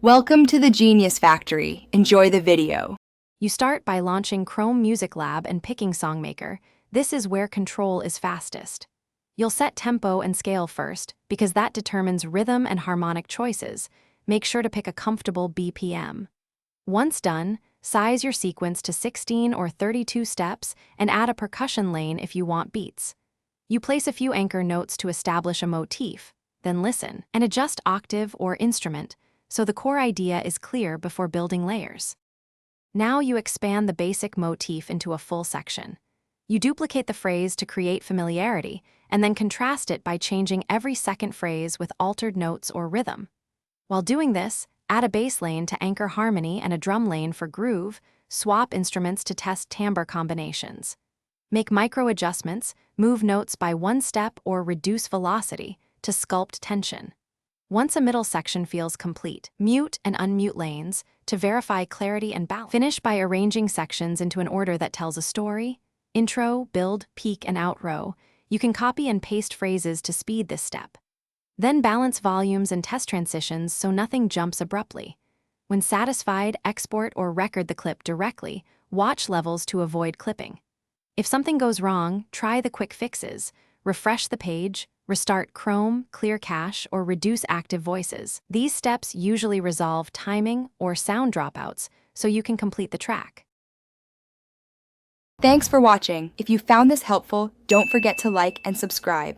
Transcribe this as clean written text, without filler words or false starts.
Welcome to the Genius Factory. Enjoy the video. You start by launching Chrome Music Lab and picking Songmaker. This is where control is fastest. You'll set tempo and scale first, because that determines rhythm and harmonic choices. Make sure to pick a comfortable BPM. Once done, size your sequence to 16 or 32 steps and add a percussion lane if you want beats. You place a few anchor notes to establish a motif, then listen and adjust octave or instrument so the core idea is clear before building layers. Now you expand the basic motif into a full section. You duplicate the phrase to create familiarity, and then contrast it by changing every second phrase with altered notes or rhythm. While doing this, add a bass lane to anchor harmony and a drum lane for groove. Swap instruments to test timbre combinations. Make micro adjustments, move notes by one step or reduce velocity to sculpt tension. Once a middle section feels complete, mute and unmute lanes to verify clarity and balance. Finish by arranging sections into an order that tells a story. Intro, build, peak, and outro. You can copy and paste phrases to speed this step. Then balance volumes and test transitions so nothing jumps abruptly. When satisfied, export or record the clip directly. Watch levels to avoid clipping. If something goes wrong, try the quick fixes. Refresh the page, restart Chrome, clear cache, or reduce active voices. These steps usually resolve timing or sound dropouts, so you can complete the track. Thanks for watching. If you found this helpful, don't forget to like and subscribe.